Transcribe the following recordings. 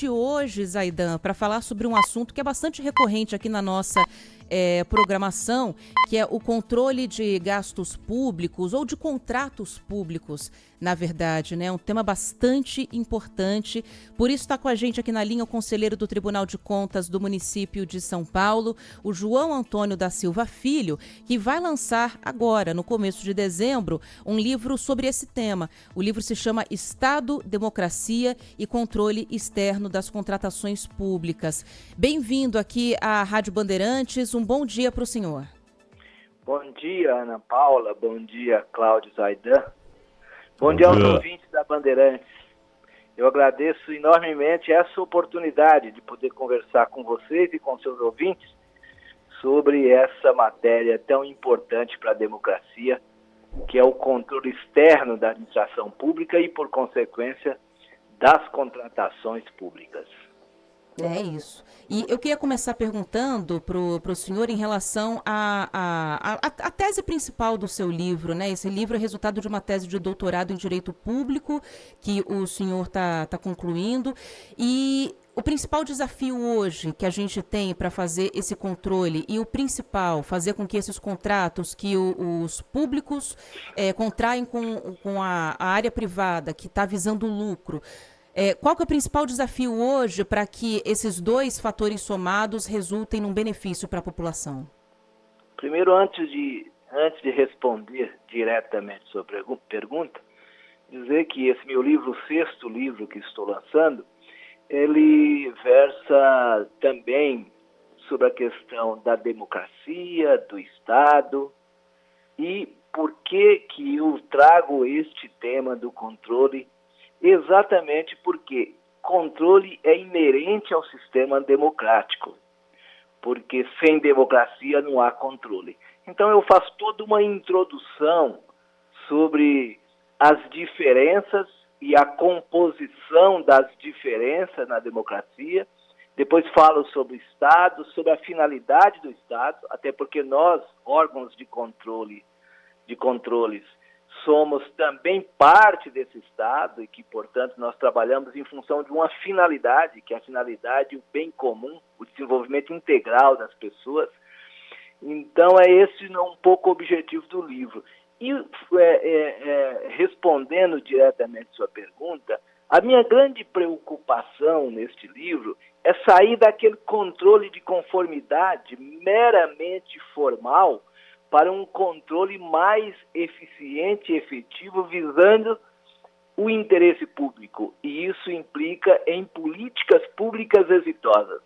convite hoje, Zaidan, para falar sobre um assunto que é bastante recorrente aqui na nossa programação, que é o controle de gastos públicos ou de contratos públicos, na verdade, né? Um tema bastante importante. Por isso está com a gente aqui na linha o conselheiro do Tribunal de Contas do município de São Paulo, o João Antônio da Silva Filho, que vai lançar agora, no começo de dezembro, um livro sobre esse tema. O livro se chama Estado, Democracia e Controle Externo das Contratações Públicas. Bem-vindo aqui à Rádio Bandeirantes. Um bom dia para o senhor. Bom dia, Ana Paula. Bom dia, Cláudio Zaidan. Bom dia aos ouvintes da Bandeirantes. Eu agradeço enormemente essa oportunidade de poder conversar com vocês e com seus ouvintes sobre essa matéria tão importante para a democracia, que é o controle externo da administração pública e, por consequência, das contratações públicas. É isso. E eu queria começar perguntando para o senhor em relação à tese principal do seu livro, né? Esse livro é resultado de uma tese de doutorado em Direito Público que o senhor está concluindo. E o principal desafio hoje que a gente tem para fazer esse controle e o principal, fazer com que esses contratos que os públicos contraem com a área privada, que está visando lucro, qual que é o principal desafio hoje para que esses dois fatores somados resultem num benefício para a população? Primeiro, antes de responder diretamente sua pergunta, dizer que esse meu livro, o sexto livro que estou lançando, ele versa também sobre a questão da democracia, do Estado e por que eu trago este tema do controle. Exatamente porque controle é inerente ao sistema democrático, porque sem democracia não há controle. Então eu faço toda uma introdução sobre as diferenças e a composição das diferenças na democracia. Depois falo sobre o Estado, sobre a finalidade do Estado, até porque nós, órgãos de controles, somos também parte desse Estado e que, portanto, nós trabalhamos em função de uma finalidade, que é a finalidade, o bem comum, o desenvolvimento integral das pessoas. Então, é esse um pouco o objetivo do livro. E, respondendo diretamente sua pergunta, a minha grande preocupação neste livro é sair daquele controle de conformidade meramente formal para um controle mais eficiente e efetivo, visando o interesse público. E isso implica em políticas públicas exitosas.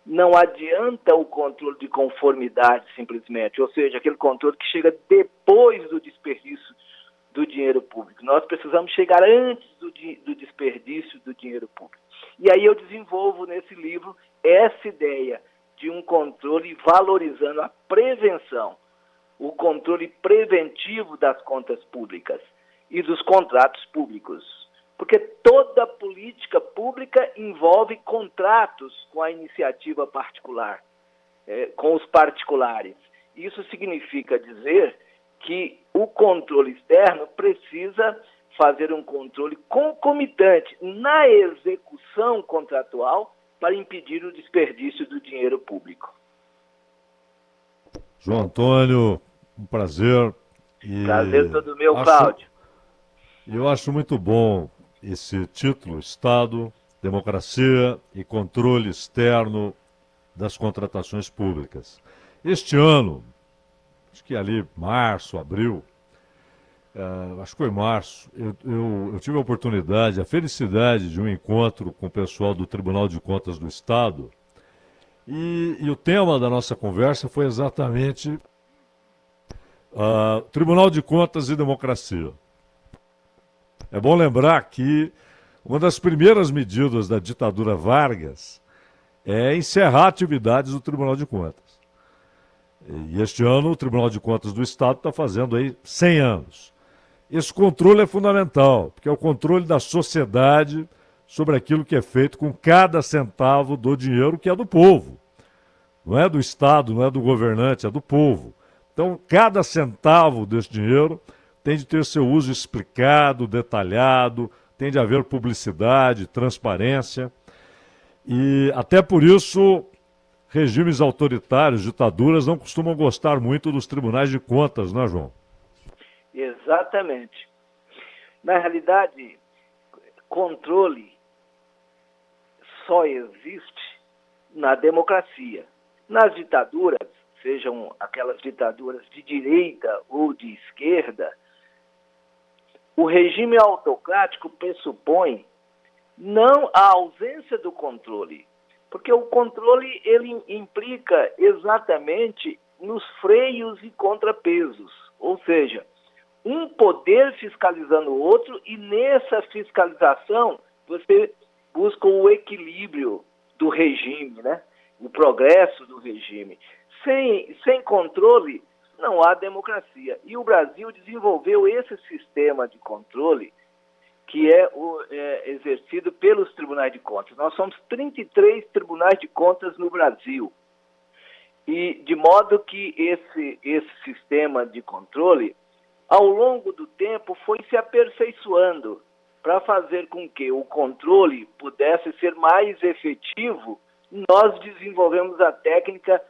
Não adianta o controle de conformidade, simplesmente, ou seja, aquele controle que chega depois do desperdício do dinheiro público. Nós precisamos chegar antes do desperdício do dinheiro público. E aí eu desenvolvo nesse livro essa ideia de um controle valorizando a prevenção, o controle preventivo das contas públicas e dos contratos públicos. Porque toda política pública envolve contratos com a iniciativa particular, com os particulares. Isso significa dizer que o controle externo precisa fazer um controle concomitante na execução contratual para impedir o desperdício do dinheiro público. João Antônio, um prazer. Prazer todo meu, Cláudio. Eu acho muito bom esse título, Estado, Democracia e Controle Externo das Contratações Públicas. Este ano, acho que ali março, abril, acho que foi março, eu tive a oportunidade, a felicidade de um encontro com o pessoal do Tribunal de Contas do Estado e o tema da nossa conversa foi exatamente Tribunal de Contas e Democracia. É bom lembrar que uma das primeiras medidas da ditadura Vargas é encerrar atividades do Tribunal de Contas. E este ano o Tribunal de Contas do Estado está fazendo aí 100 anos. Esse controle é fundamental, porque é o controle da sociedade sobre aquilo que é feito com cada centavo do dinheiro que é do povo. Não é do Estado, não é do governante, é do povo. Então, cada centavo desse dinheiro tem de ter seu uso explicado, detalhado, tem de haver publicidade, transparência. E até por isso, regimes autoritários, ditaduras, não costumam gostar muito dos tribunais de contas, não é, João? Exatamente. Na realidade, controle só existe na democracia. Nas ditaduras, sejam aquelas ditaduras de direita ou de esquerda, o regime autocrático pressupõe não a ausência do controle, porque o controle ele implica exatamente nos freios e contrapesos, ou seja, um poder fiscalizando o outro e nessa fiscalização você busca o equilíbrio do regime, né? O progresso do regime. Sem controle não há democracia. E o Brasil desenvolveu esse sistema de controle que é exercido pelos tribunais de contas. Nós somos 33 tribunais de contas no Brasil. E de modo que esse sistema de controle, ao longo do tempo, foi se aperfeiçoando para fazer com que o controle pudesse ser mais efetivo. Nós desenvolvemos a técnica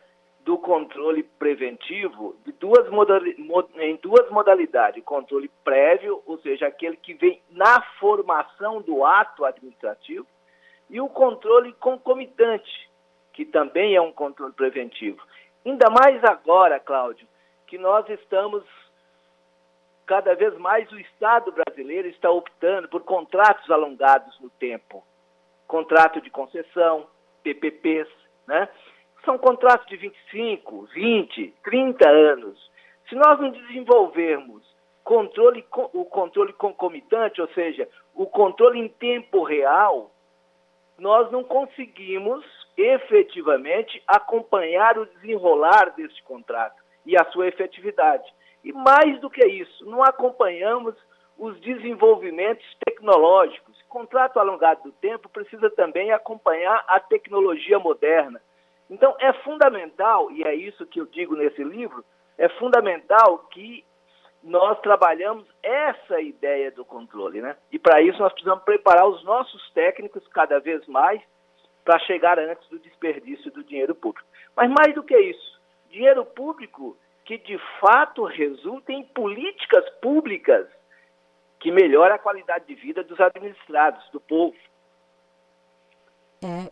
do controle preventivo em duas modalidades. Controle prévio, ou seja, aquele que vem na formação do ato administrativo, e o controle concomitante, que também é um controle preventivo. Ainda mais agora, Cláudio, que nós estamos, cada vez mais o Estado brasileiro está optando por contratos alongados no tempo. Contrato de concessão, PPPs, né? São contratos de 25, 20, 30 anos. Se nós não desenvolvermos o controle concomitante, ou seja, o controle em tempo real, nós não conseguimos efetivamente acompanhar o desenrolar desse contrato e a sua efetividade. E mais do que isso, não acompanhamos os desenvolvimentos tecnológicos. Contrato alongado do tempo precisa também acompanhar a tecnologia moderna. Então, é fundamental, e é isso que eu digo nesse livro, é fundamental que nós trabalhamos essa ideia do controle, né? E para isso nós precisamos preparar os nossos técnicos cada vez mais para chegar antes do desperdício do dinheiro público. Mas mais do que isso, dinheiro público que de fato resulta em políticas públicas que melhoram a qualidade de vida dos administrados, do povo.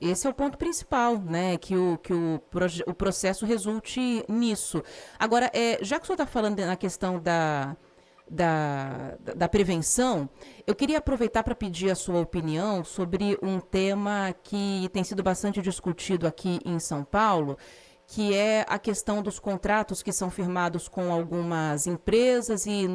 Esse é o ponto principal, né? Que o processo resulte nisso. Agora, já que o senhor está falando na questão da prevenção, eu queria aproveitar para pedir a sua opinião sobre um tema que tem sido bastante discutido aqui em São Paulo, que é a questão dos contratos que são firmados com algumas empresas e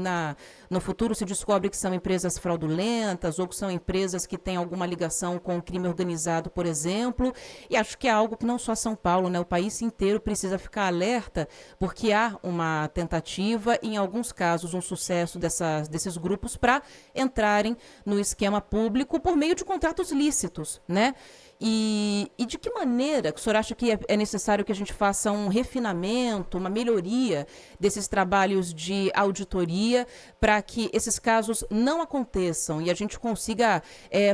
no futuro se descobre que são empresas fraudulentas ou que são empresas que têm alguma ligação com o crime organizado, por exemplo. E acho que é algo que não só São Paulo, né, o país inteiro precisa ficar alerta, porque há uma tentativa, em alguns casos um sucesso desses grupos para entrarem no esquema público por meio de contratos lícitos, né? E de que maneira que o senhor acha que é necessário que a gente faça um refinamento, uma melhoria desses trabalhos de auditoria para que esses casos não aconteçam e a gente consiga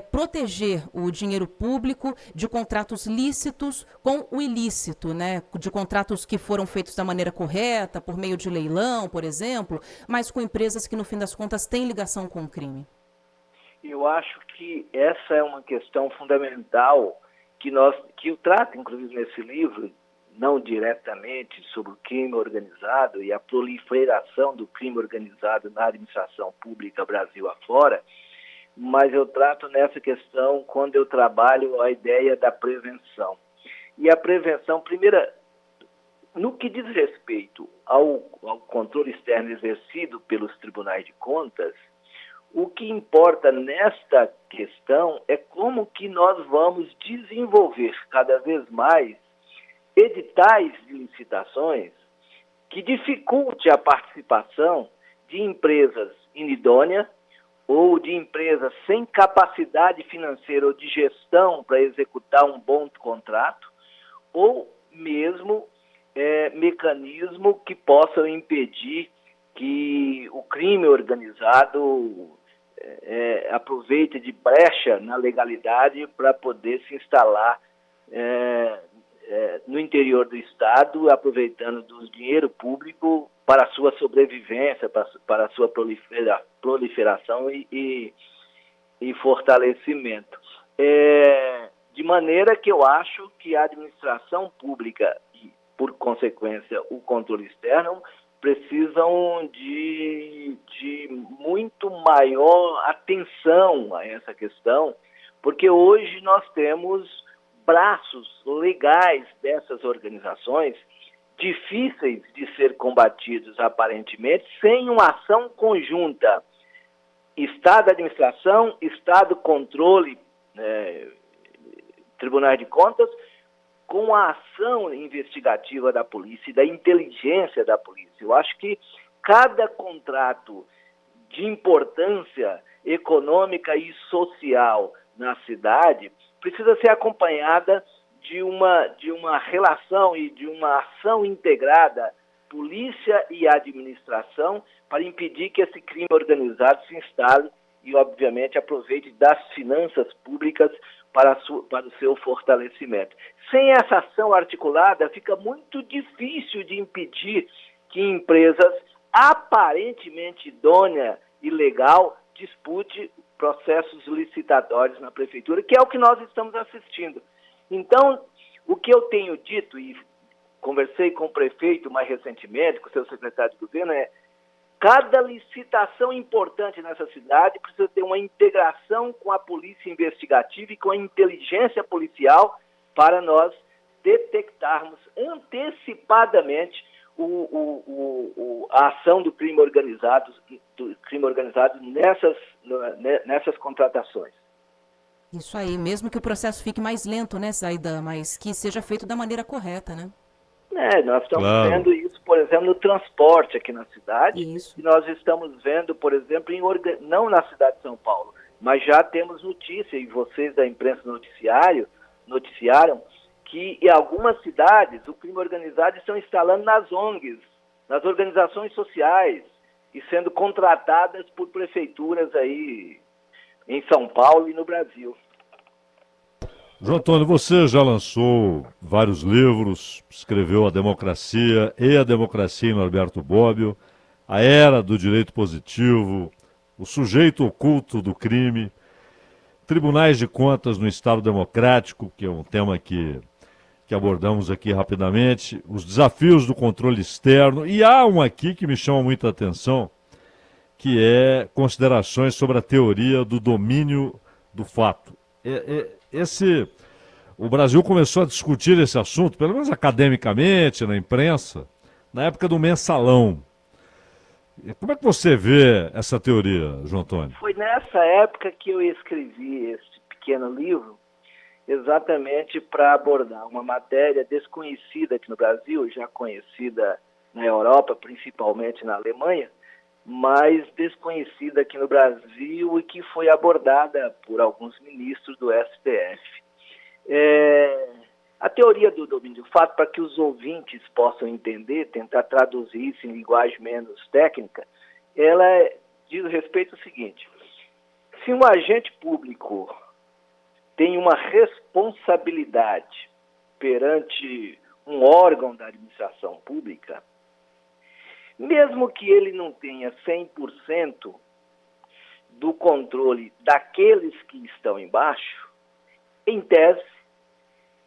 proteger o dinheiro público de contratos lícitos com o ilícito, né? De contratos que foram feitos da maneira correta, por meio de leilão, por exemplo, mas com empresas que, no fim das contas, têm ligação com o crime. Eu acho que essa é uma questão fundamental que eu trato, inclusive, nesse livro, não diretamente sobre o crime organizado e a proliferação do crime organizado na administração pública Brasil afora, mas eu trato nessa questão quando eu trabalho a ideia da prevenção. E a prevenção, primeira, no que diz respeito ao controle externo exercido pelos tribunais de contas, o que importa nesta questão é como que nós vamos desenvolver cada vez mais editais de licitações que dificulte a participação de empresas inidôneas ou de empresas sem capacidade financeira ou de gestão para executar um bom contrato, ou mesmo mecanismo que possam impedir que o crime organizado aproveite de brecha na legalidade para poder se instalar no interior do Estado, aproveitando do dinheiro público para a sua sobrevivência, para a sua proliferação e fortalecimento. De maneira que eu acho que a administração pública e, por consequência, o controle externo precisam de muito maior atenção a essa questão, porque hoje nós temos braços legais dessas organizações difíceis de ser combatidos, aparentemente, sem uma ação conjunta. Estado administração, Estado controle, Tribunais de Contas, com a ação investigativa da polícia e da inteligência da polícia. Eu acho que cada contrato de importância econômica e social na cidade precisa ser acompanhada de uma relação e de uma ação integrada, polícia e administração, para impedir que esse crime organizado se instale e, obviamente, aproveite das finanças públicas para o seu fortalecimento. Sem essa ação articulada, fica muito difícil de impedir que empresas aparentemente idôneas e legal dispute processos licitatórios na prefeitura, que é o que nós estamos assistindo. Então, o que eu tenho dito, e conversei com o prefeito mais recentemente, com o seu secretário de governo, cada licitação importante nessa cidade precisa ter uma integração com a polícia investigativa e com a inteligência policial para nós detectarmos antecipadamente a ação do crime organizado nessas contratações. Isso aí, mesmo que o processo fique mais lento, né, Zaidan, mas que seja feito da maneira correta, né? Nós estamos vendo isso, por exemplo, no transporte aqui na cidade. Isso. E nós estamos vendo, por exemplo, não na cidade de São Paulo, mas já temos notícia, e vocês da imprensa noticiaram, que em algumas cidades o crime organizado estão instalando nas ONGs, nas organizações sociais, e sendo contratadas por prefeituras aí em São Paulo e no Brasil. João Antônio, você já lançou vários livros, escreveu A Democracia e a Democracia em Norberto Bobbio, A Era do Direito Positivo, O Sujeito Oculto do Crime, Tribunais de Contas no Estado Democrático, que é um tema que abordamos aqui rapidamente, Os Desafios do Controle Externo, e há um aqui que me chama muita atenção, que é Considerações sobre a Teoria do Domínio do Fato. O Brasil começou a discutir esse assunto, pelo menos academicamente, na imprensa, na época do Mensalão. Como é que você vê essa teoria, João Antônio? Foi nessa época que eu escrevi esse pequeno livro, exatamente para abordar uma matéria desconhecida aqui no Brasil, já conhecida na Europa, principalmente na Alemanha, mas desconhecida aqui no Brasil e que foi abordada por alguns ministros do STF. A teoria do domínio do fato, para que os ouvintes possam entender, tentar traduzir isso em linguagem menos técnica, ela diz respeito ao seguinte: se um agente público tem uma responsabilidade perante um órgão da administração pública, mesmo que ele não tenha 100% do controle daqueles que estão embaixo, em tese,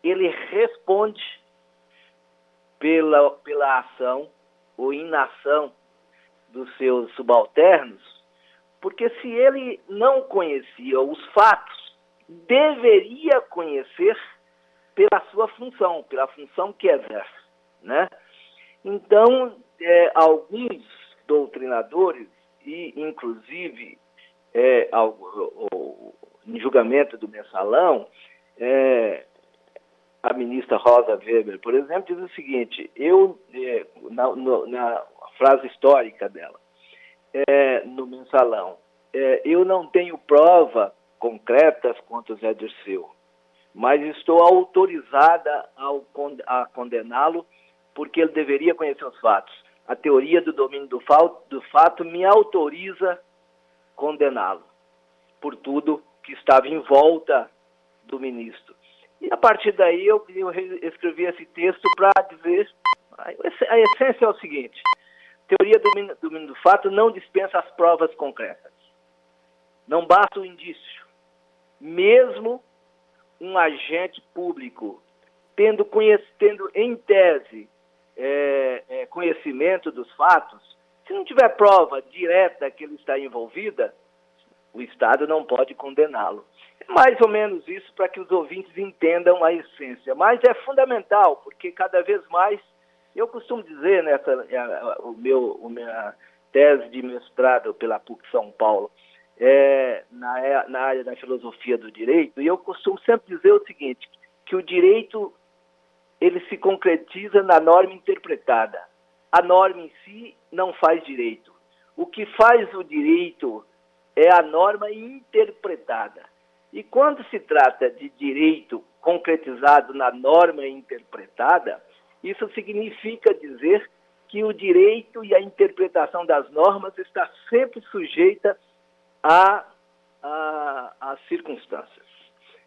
ele responde pela ação ou inação dos seus subalternos, porque se ele não conhecia os fatos, deveria conhecer pela sua função, pela função que exerce, né? Então, alguns doutrinadores, e inclusive em julgamento do Mensalão, a ministra Rosa Weber, por exemplo, diz o seguinte, na frase histórica dela, no Mensalão, eu não tenho prova concretas contra o Zé Dirceu, mas estou autorizada a condená-lo porque ele deveria conhecer os fatos. A teoria do domínio do fato me autoriza condená-lo por tudo que estava em volta do ministro. E a partir daí eu escrevi esse texto para dizer, a essência é o seguinte: teoria do domínio do fato não dispensa as provas concretas. Não basta o indício. Mesmo um agente público tendo em tese conhecimento dos fatos, se não tiver prova direta que ele está envolvida, o Estado não pode condená-lo. É mais ou menos isso para que os ouvintes entendam a essência. Mas é fundamental, porque cada vez mais, eu costumo dizer, minha tese de mestrado pela PUC São Paulo, na área da filosofia do direito, e eu costumo sempre dizer o seguinte, que o direito ele se concretiza na norma interpretada. A norma em si não faz direito. O que faz o direito é a norma interpretada. E quando se trata de direito concretizado na norma interpretada, isso significa dizer que o direito e a interpretação das normas está sempre sujeita às circunstâncias,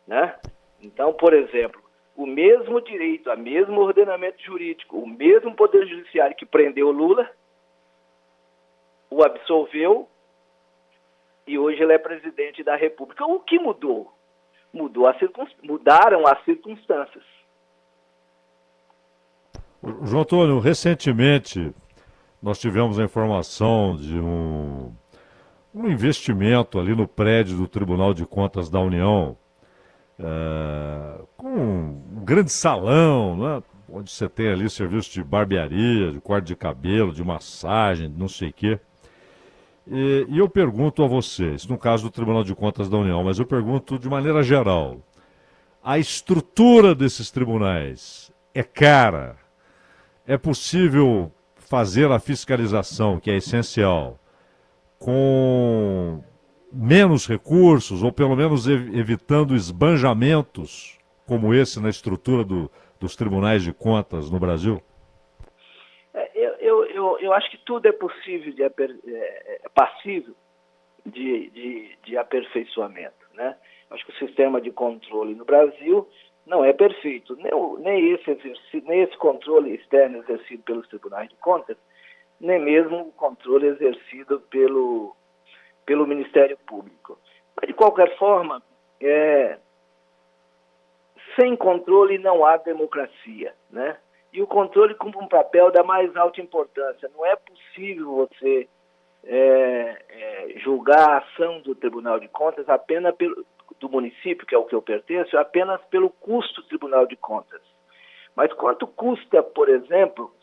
né? Então, por exemplo, o mesmo direito, o mesmo ordenamento jurídico, o mesmo poder judiciário que prendeu Lula, o absolveu e hoje ele é presidente da República. O que mudou? Mudaram as circunstâncias. João Antônio, recentemente nós tivemos a informação de um investimento ali no prédio do Tribunal de Contas da União, com um grande salão, né, onde você tem ali serviço de barbearia, de corte de cabelo, de massagem, não sei o quê. E eu pergunto a vocês, no caso do Tribunal de Contas da União, mas eu pergunto de maneira geral, a estrutura desses tribunais é cara? É possível fazer a fiscalização, que é essencial, com menos recursos, ou pelo menos evitando esbanjamentos como esse na estrutura dos tribunais de contas no Brasil? Eu acho que tudo é possível, passível de aperfeiçoamento, né? Acho que o sistema de controle no Brasil não é perfeito. Nem esse controle externo exercido pelos tribunais de contas, nem mesmo o controle exercido pelo Ministério Público. Mas, de qualquer forma, sem controle não há democracia, né? E o controle cumpre um papel da mais alta importância. Não é possível você julgar a ação do Tribunal de Contas apenas do município, que é o que eu pertenço, apenas pelo custo do Tribunal de Contas. Mas quanto custa, por exemplo,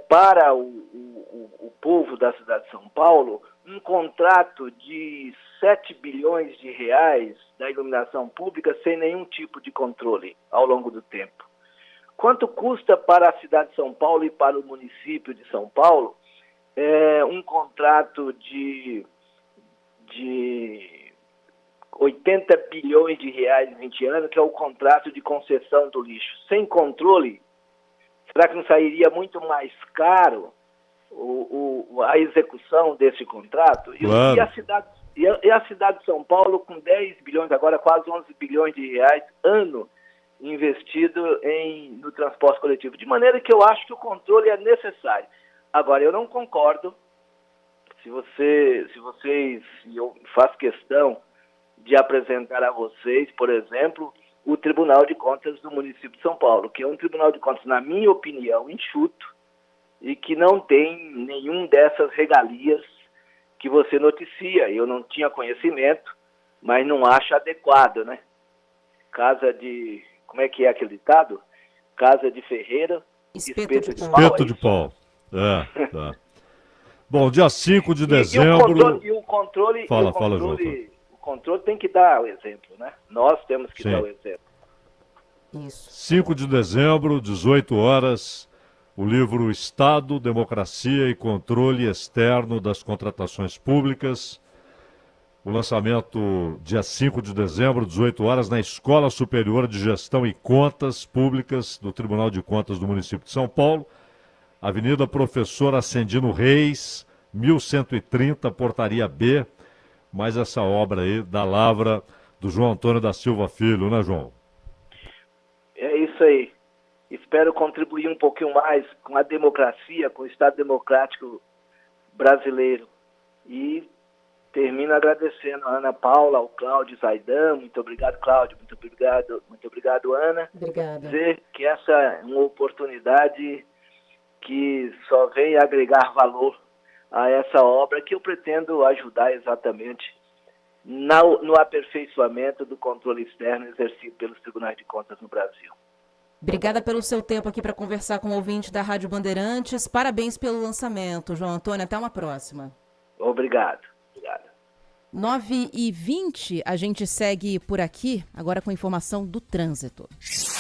para o povo da cidade de São Paulo, um contrato de 7 bilhões de reais da iluminação pública sem nenhum tipo de controle ao longo do tempo? Quanto custa para a cidade de São Paulo e para o município de São Paulo um contrato de 80 bilhões de reais em 20 anos, que é o contrato de concessão do lixo? Sem controle, será que não sairia muito mais caro a execução desse contrato? Claro. E a cidade de São Paulo, com 10 bilhões, agora quase 11 bilhões de reais ano investido no transporte coletivo. De maneira que eu acho que o controle é necessário. Agora, eu não concordo, eu faço questão de apresentar a vocês, por exemplo, o Tribunal de Contas do município de São Paulo, que é um Tribunal de Contas, na minha opinião, enxuto, e que não tem nenhum dessas regalias que você noticia. Eu não tinha conhecimento, mas não acho adequado, né? Como é que é aquele ditado? Casa de ferreira, espeto de pau. Espeto de pau. Tá. Bom, dia 5 de dezembro... O controle tem que dar o exemplo, né? Nós temos que dar o exemplo. Isso. 5 de dezembro, 18 horas, o livro Estado, Democracia e Controle Externo das Contratações Públicas. O lançamento dia 5 de dezembro, 18 horas, na Escola Superior de Gestão e Contas Públicas do Tribunal de Contas do município de São Paulo, Avenida Professor Ascendino Reis, 1130, Portaria B, mais essa obra aí da Lavra do João Antônio da Silva Filho, né, João? É isso aí. Espero contribuir um pouquinho mais com a democracia, com o Estado Democrático brasileiro. E termino agradecendo a Ana Paula, ao Cláudio Zaidan. Muito obrigado, Cláudio. Muito obrigado, Ana. Obrigada. Dizer que essa é uma oportunidade que só vem agregar valor a essa obra que eu pretendo ajudar exatamente no aperfeiçoamento do controle externo exercido pelos tribunais de contas no Brasil. Obrigada pelo seu tempo aqui para conversar com o ouvinte da Rádio Bandeirantes. Parabéns pelo lançamento, João Antônio. Até uma próxima. Obrigado. 9h20, a gente segue por aqui, agora com informação do trânsito.